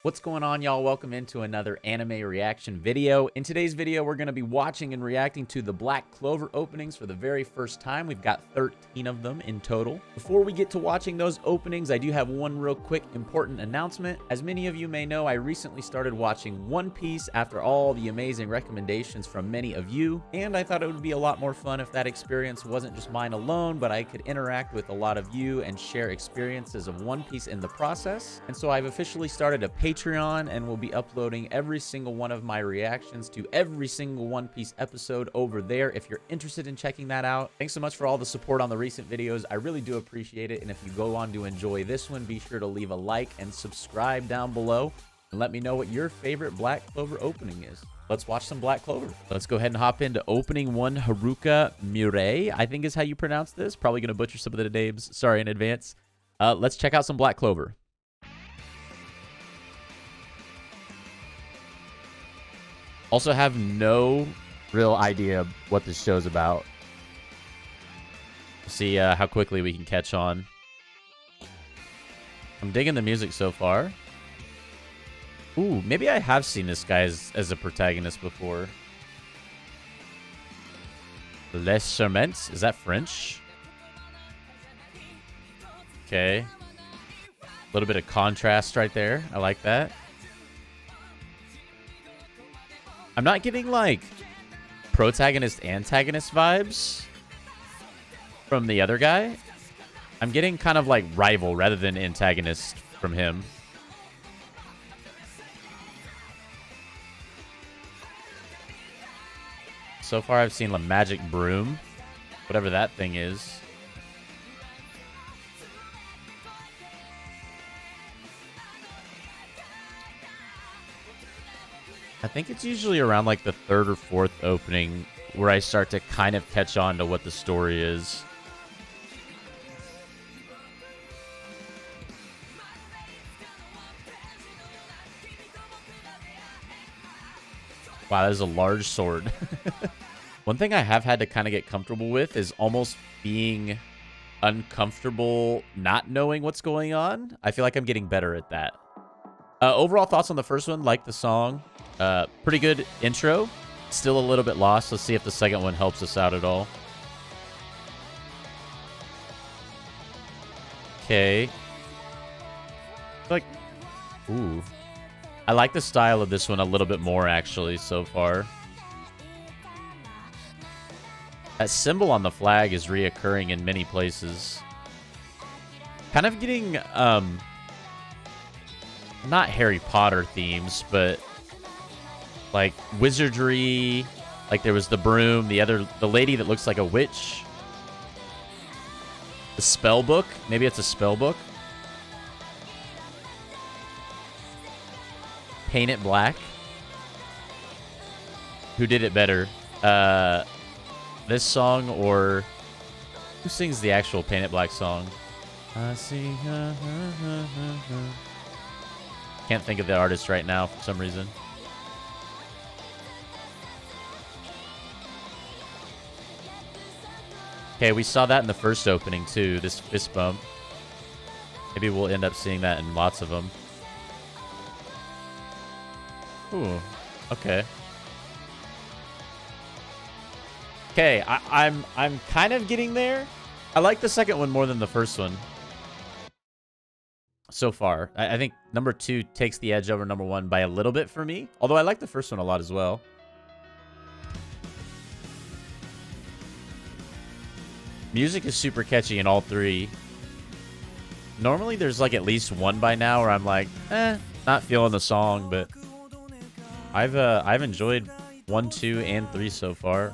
What's going on, y'all? Welcome into another anime reaction video. In today's video, we're going to be watching and reacting to the Black Clover openings for the very first time. We've got 13 of them in total. Before we get to watching those openings, I do have one real quick important announcement. As many of you may know, I recently started watching One Piece after all the amazing recommendations from many of you, and I thought it would be a lot more fun if that experience wasn't just mine alone, but I could interact with a lot of you and share experiences of One Piece in the process. And so I've officially started a Patreon and will be uploading every single one of my reactions to every single One Piece episode over there if you're interested in checking that out. Thanks so much for all the support on the recent videos. I really do appreciate it. And if you go on to enjoy this one, be sure to leave a like and subscribe down below and let me know what your favorite Black Clover opening is. Let's watch some Black Clover. Let's go ahead and hop into opening one. Haruka Mirai, I think is how you pronounce this. Probably going to butcher some of the names. Sorry in advance. Let's check out some Black Clover. Also have no real idea what this show's about. See how quickly we can catch on. I'm digging the music so far. Ooh, maybe I have seen this guy as a protagonist before. Les Charmants? Is that French? Okay. A little bit of contrast right there. I like that. I'm not getting, like, protagonist-antagonist vibes from the other guy. I'm getting kind of, like, rival rather than antagonist from him. So far, I've seen a magic broom. Whatever that thing is. I think it's usually around like the third or fourth opening where I start to kind of catch on to what the story is. Wow, that is a large sword. One thing I have had to kind of get comfortable with is almost being uncomfortable not knowing what's going on. I feel like I'm getting better at that. Overall thoughts on the first one, like the song. Pretty good intro. Still a little bit lost. Let's see if the second one helps us out at all. Okay. Like, ooh. I like the style of this one a little bit more, actually, so far. That symbol on the flag is reoccurring in many places. Kind of getting, not Harry Potter themes, but like wizardry. Like there was the broom, the lady that looks like a witch. The spell book. Maybe it's a spell book. Paint It Black. Who did it better? This song or who sings the actual Paint It Black song? I see. Can't think of the artist right now for some reason. Okay, we saw that in the first opening too, this fist bump. Maybe we'll end up seeing that in lots of them. Ooh, okay. Okay, I'm kind of getting there. I like the second one more than the first one. So far. I think number 2 takes the edge over number 1 by a little bit for me. Although I like the first one a lot as well. Music is super catchy in all 3. Normally there's like at least one by now where I'm like, not feeling the song, but I've enjoyed 1, 2, and 3 so far.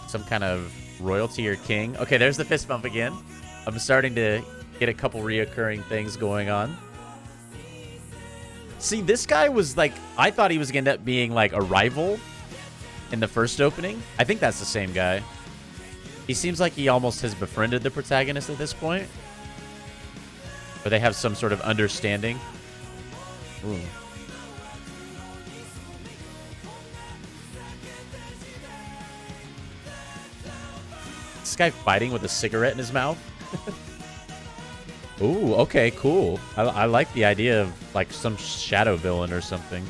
Some kind of royalty or king. Okay, there's the fist bump again. I'm starting to get a couple reoccurring things going on. See, this guy was like, I thought he was going to end up being like a rival in the first opening. I think that's the same guy. He seems like he almost has befriended the protagonist at this point. Or they have some sort of understanding. Ooh. this guy fighting with a cigarette in his mouth? Ooh, okay, cool. I like the idea of like some shadow villain or something.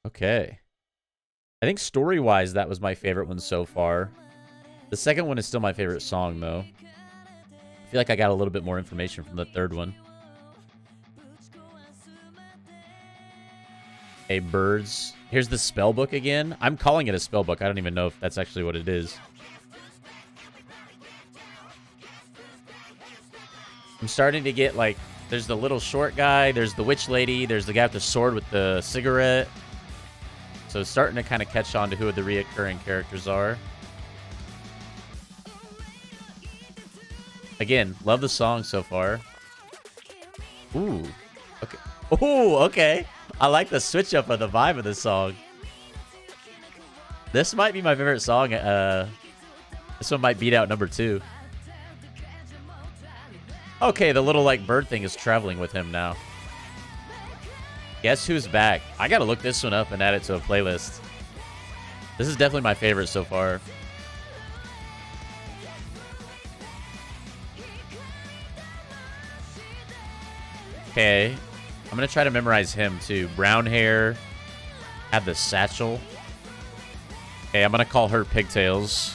Okay. I think story-wise, that was my favorite one so far. The second one is still my favorite song, though. I feel like I got a little bit more information from the third one. Hey, birds. Here's the spell book again. I'm calling it a spell book. I don't even know if that's actually what it is. I'm starting to get, like, there's the little short guy, there's the witch lady, there's the guy with the sword with the cigarette. So it's starting to kind of catch on to who the reoccurring characters are. Again, love the song so far. Ooh. Okay. Ooh, okay. I like the switch up of the vibe of this song. This might be my favorite song. This one might beat out number 2. Okay, the little like bird thing is traveling with him now. Guess who's back? I gotta look this one up and add it to a playlist. This is definitely my favorite so far. Okay. I'm gonna try to memorize him too. Brown hair. Had the satchel. Okay, I'm gonna call her Pigtails.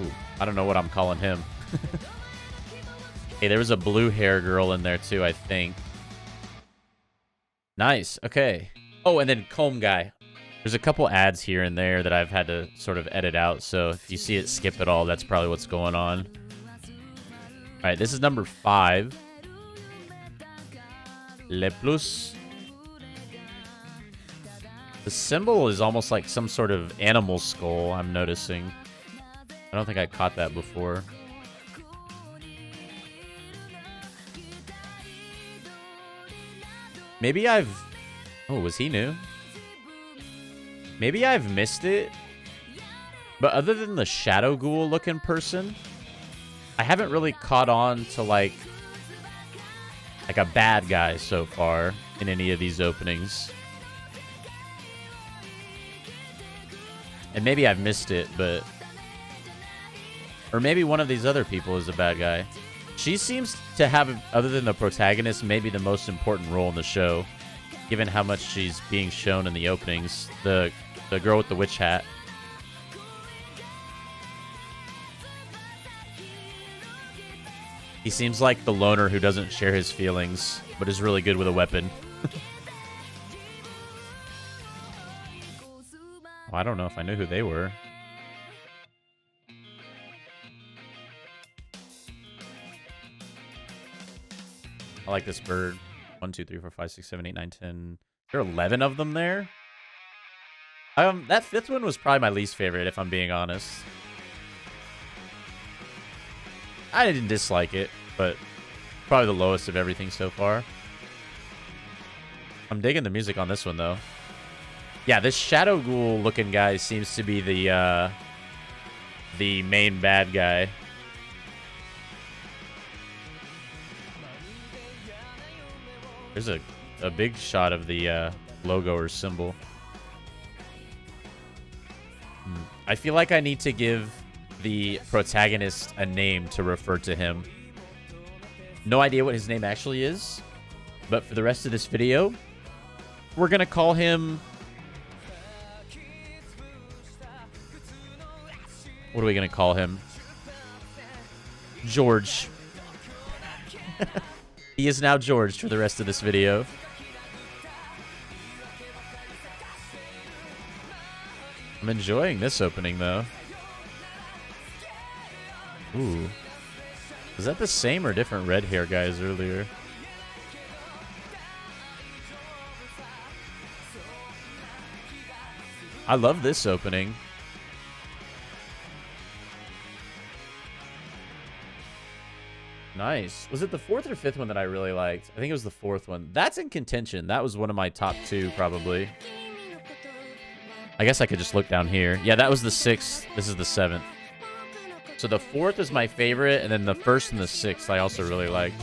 Ooh, I don't know what I'm calling him. Hey, there was a blue hair girl in there too, I think. Nice. Okay. Oh, and then comb guy. There's a couple ads here and there that I've had to sort of edit out, so if you see it skip at all, that's probably what's going on. All right, this is number 5. Le Plus. The symbol is almost like some sort of animal skull, I'm noticing. I don't think I caught that before. Maybe I've... Oh, was he new? Maybe I've missed it. But other than the Shadow Ghoul looking person, I haven't really caught on to like a bad guy so far in any of these openings. And maybe I've missed it, but... Or maybe one of these other people is a bad guy. She seems to have, other than the protagonist, maybe the most important role in the show, given how much she's being shown in the openings. The girl with the witch hat. He seems like the loner who doesn't share his feelings, but is really good with a weapon. Oh, I don't know if I knew who they were. I like this bird. 1, 2, 3, 4, 5, 6, 7, 8, 9, 10. There are 11 of them there. That 5th one was probably my least favorite, if I'm being honest. I didn't dislike it, but probably the lowest of everything so far. I'm digging the music on this one, though. Yeah, this Shadow Ghoul looking guy seems to be the main bad guy. There's a big shot of the logo or symbol. I feel like I need to give the protagonist a name to refer to him. No idea what his name actually is, but for the rest of this video, we're going to call him... What are we going to call him? George. He is now George for the rest of this video. I'm enjoying this opening, though. Ooh. Was that the same or different red hair guys earlier? I love this opening. Nice. Was it the 4th or 5th one that I really liked? I think it was the 4th one. That's in contention. That was one of my top 2, probably. I guess I could just look down here. Yeah, that was the 6th. This is the 7th. So the 4th is my favorite, and then the 1st and the 6th I also really liked.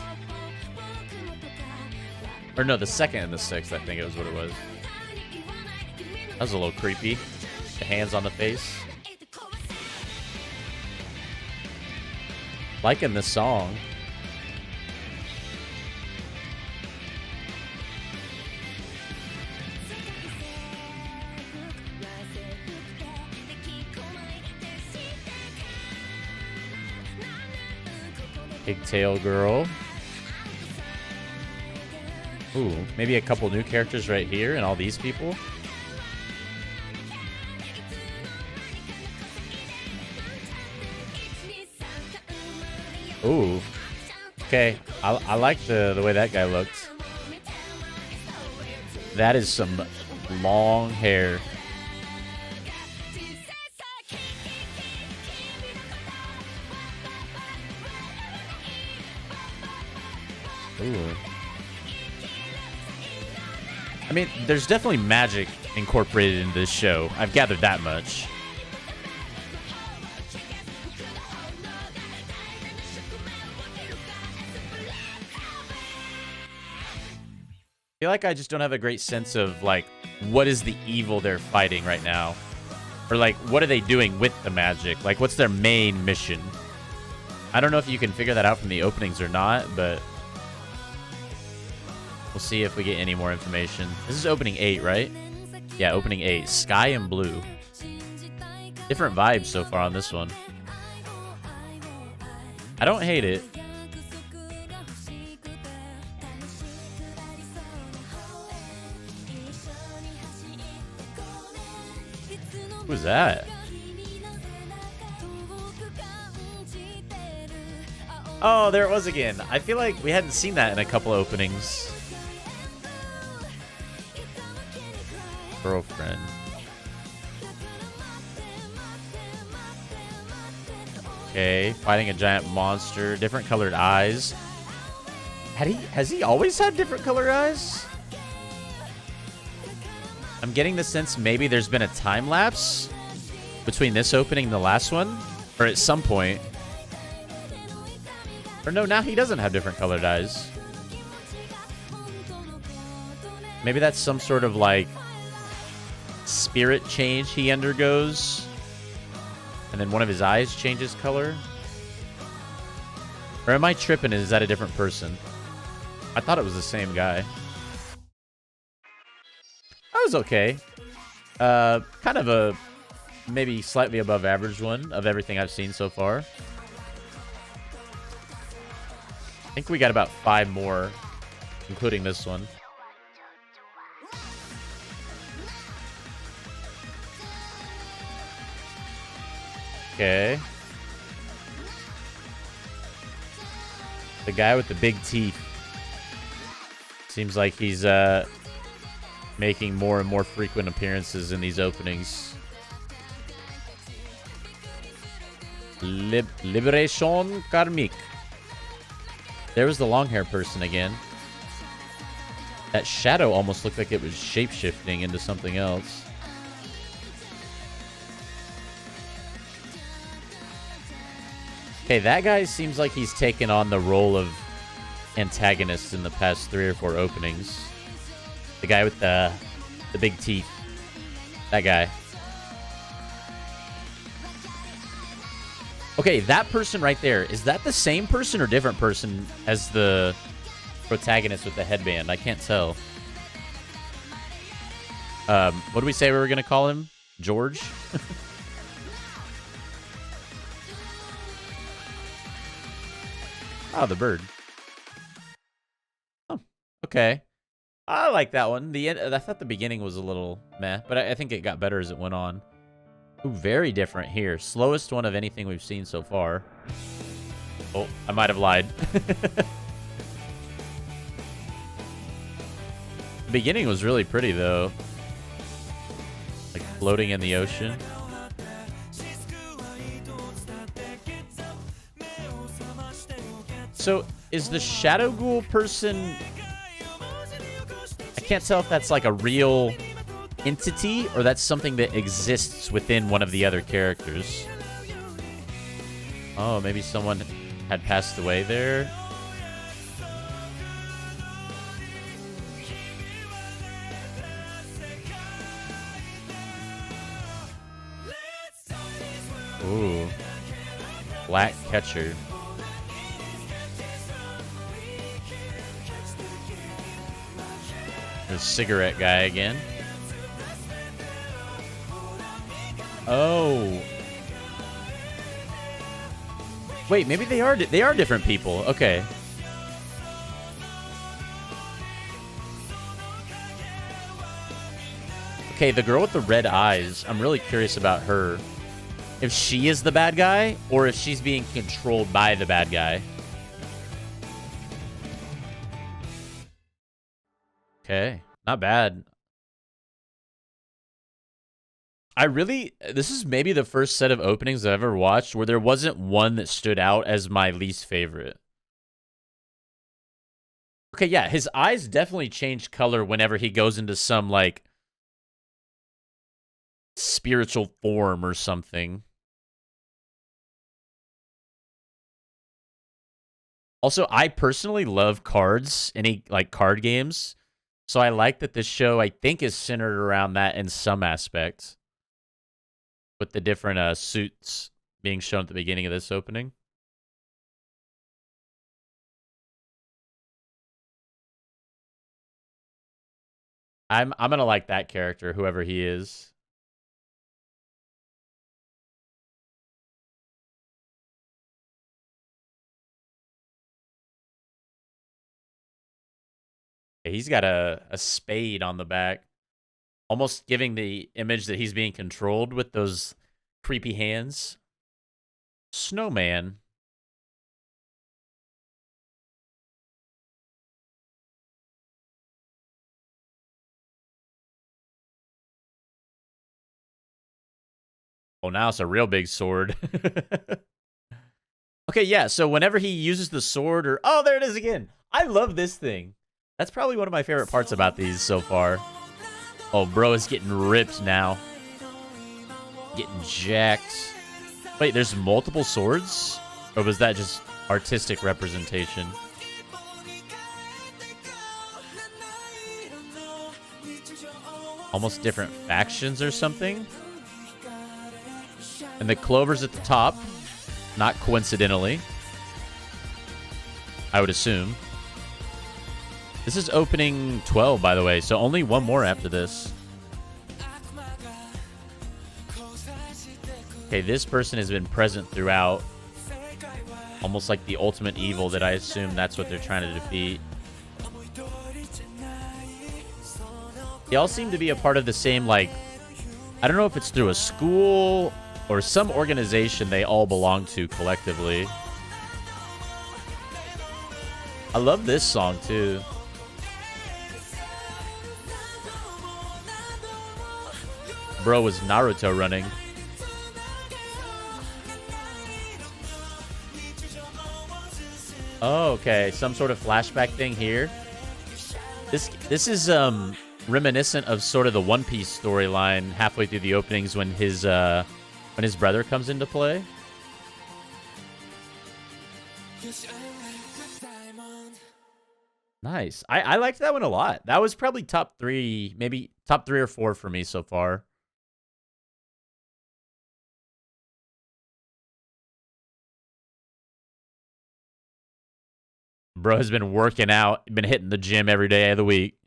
Or no, the 2nd and the 6th, I think it was what it was. That was a little creepy. The hands on the face. Liking this song. Pigtail girl. Ooh, maybe a couple new characters right here and all these people. Ooh. Okay, I like the way that guy looked. That is some long hair. Ooh. I mean, there's definitely magic incorporated into this show. I've gathered that much. I feel like I just don't have a great sense of, like, what is the evil they're fighting right now? Or, like, what are they doing with the magic? Like, what's their main mission? I don't know if you can figure that out from the openings or not, but we'll see if we get any more information. This is opening 8, right? Yeah, opening 8. Sky and blue. Different vibes so far on this one. I don't hate it. Who's that? Oh, there it was again. I feel like we hadn't seen that in a couple of openings. Girlfriend. Okay, fighting a giant monster. Different colored eyes. Has he always had different colored eyes? I'm getting the sense maybe there's been a time lapse between this opening and the last one, or at some point. Or no, now he doesn't have different colored eyes. Maybe that's some sort of, like, spirit change he undergoes, and then one of his eyes changes color. Or am I tripping? Is that a different person? I thought it was the same guy. That was okay. Kind of a maybe slightly above average one of everything I've seen so far. I think we got about 5 more, including this one. Okay. The guy with the big teeth. Seems like he's making more and more frequent appearances in these openings. Liberation Karmique. There was the long hair person again. That shadow almost looked like it was shape-shifting into something else. Okay, that guy seems like he's taken on the role of antagonist in the past 3 or 4 openings. The guy with the big teeth. That guy. Okay, that person right there, is that the same person or different person as the protagonist with the headband? I can't tell. What did we say we were going to call him? George? Oh, the bird. Oh, okay. I like that one. The end, I thought the beginning was a little meh, but I think it got better as it went on. Ooh, very different here. Slowest one of anything we've seen so far. Oh, I might have lied. The beginning was really pretty, though. Like floating in the ocean. So, is the Shadow Ghoul person... I can't tell if that's like a real entity or that's something that exists within one of the other characters. Oh, maybe someone had passed away there. Ooh. Black catcher. There's cigarette guy again. Oh. Wait, maybe they are different people. Okay. Okay, the girl with the red eyes. I'm really curious about her. If she is the bad guy or if she's being controlled by the bad guy. Okay, not bad. This is maybe the first set of openings I've ever watched where there wasn't one that stood out as my least favorite. Okay, yeah, his eyes definitely change color whenever he goes into some, like, spiritual form or something. Also, I personally love cards, any, like, card games. So I like that this show, I think, is centered around that in some aspects. With the different suits being shown at the beginning of this opening. I'm gonna like that character, whoever he is. He's got a spade on the back. Almost giving the image that he's being controlled with those creepy hands. Snowman. Oh, now it's a real big sword. Okay, yeah, so whenever he uses the sword or... Oh, there it is again. I love this thing. That's probably one of my favorite parts about these so far. Oh, bro is getting ripped now. Getting jacked. Wait, there's multiple swords? Or was that just artistic representation? Almost different factions or something? And the Clover's at the top. Not coincidentally. I would assume. This is opening 12, by the way, so only one more after this. Okay, this person has been present throughout. Almost like the ultimate evil that I assume that's what they're trying to defeat. They all seem to be a part of the same, like... I don't know if it's through a school or some organization they all belong to collectively. I love this song, too. Bro was Naruto running. Oh, okay. Some sort of flashback thing here. This is reminiscent of sort of the One Piece storyline halfway through the openings when his brother comes into play. Nice. I liked that one a lot. That was probably top 3, maybe top 3 or 4 for me so far. Bro has been working out, been hitting the gym every day of the week.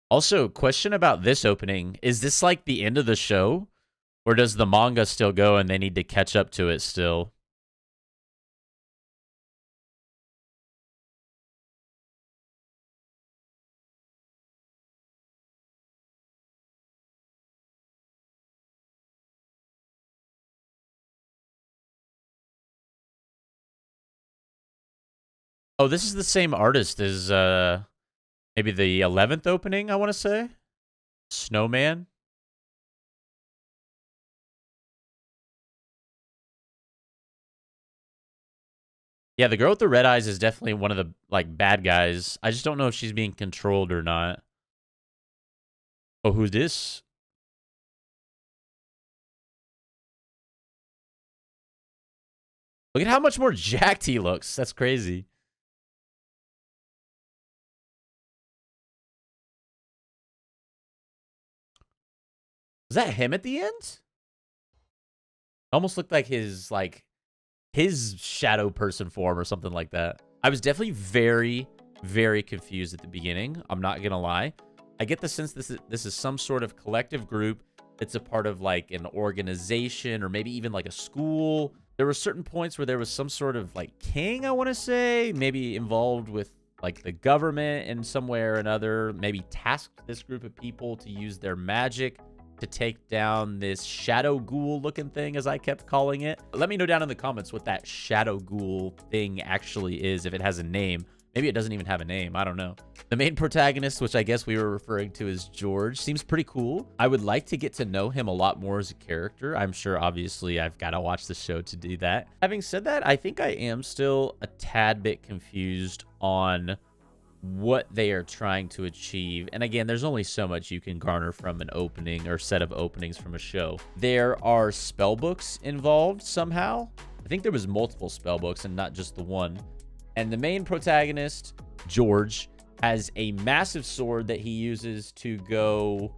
Also, question about this opening. Is this like the end of the show? Or does the manga still go and they need to catch up to it still? Oh, this is the same artist as maybe the 11th opening, I want to say. Snowman. Yeah, the girl with the red eyes is definitely one of the, like, bad guys. I just don't know if she's being controlled or not. Oh, who's this? Look at how much more jacked he looks. That's crazy. Was that him at the end? Almost looked like his shadow person form or something like that. I was definitely very, very confused at the beginning. I'm not gonna lie. I get the sense this is some sort of collective group. It's a part of like an organization or maybe even like a school. There were certain points where there was some sort of like king, I want to say, maybe involved with like the government in some way or another, maybe tasked this group of people to use their magic to take down this shadow ghoul looking thing, as I kept calling it. Let me know down in the comments what that shadow ghoul thing actually is, if it has a name. Maybe it doesn't even have a name. I don't know. The main protagonist, which I guess we were referring to as George, seems pretty cool. I would like to get to know him a lot more as a character. I'm sure, obviously, I've got to watch the show to do that. Having said that, I think I am still a tad bit confused on what they are trying to achieve. And again, there's only so much you can garner from an opening or set of openings from a show. There are spell books involved somehow. I think there was multiple spell books and not just the one. And the main protagonist, George, has a massive sword that he uses to go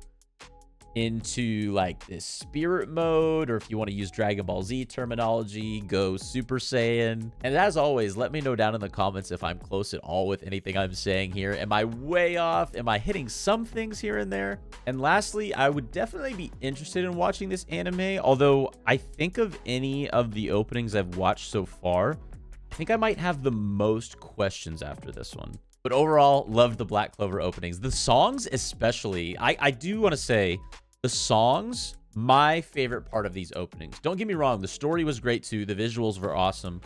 into like this spirit mode, or if you want to use Dragon Ball Z terminology, go Super Saiyan. And as always, let me know down in the comments if I'm close at all with anything I'm saying here. Am I way off? Am I hitting some things here and there? And lastly, I would definitely be interested in watching this anime, although I think of any of the openings I've watched so far, I think I might have the most questions after this one. But overall, loved the Black Clover openings. The songs especially, I do want to say, the songs, my favorite part of these openings. Don't get me wrong, the story was great too. The visuals were awesome.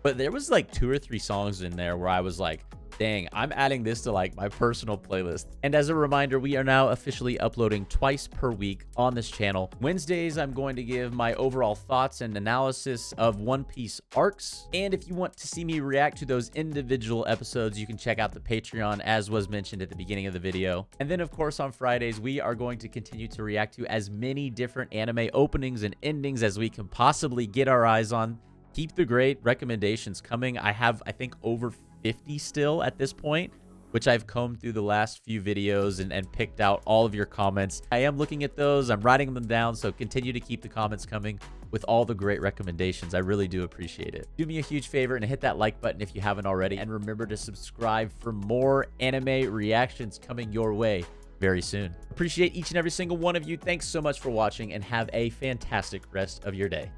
But there was like 2 or 3 songs in there where I was like, dang, I'm adding this to like my personal playlist. And as a reminder, we are now officially uploading twice per week on this channel. Wednesdays, I'm going to give my overall thoughts and analysis of One Piece arcs. And if you want to see me react to those individual episodes, you can check out the Patreon, as was mentioned at the beginning of the video. And then, of course, on Fridays, we are going to continue to react to as many different anime openings and endings as we can possibly get our eyes on. Keep the great recommendations coming. I have, I think, over 50 still at this point, which I've combed through the last few videos and picked out all of your comments. I am looking at those. I'm writing them down, so continue to keep the comments coming with all the great recommendations. I really do appreciate it. Do me a huge favor and hit that like button if you haven't already, and remember to subscribe for more anime reactions coming your way very soon. Appreciate each and every single one of you. Thanks so much for watching, and have a fantastic rest of your day.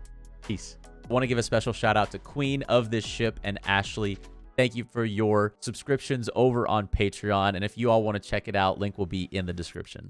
Peace. I want to give a special shout out to Queen of this ship and Ashley. Thank you for your subscriptions over on Patreon. And if you all want to check it out, link will be in the description.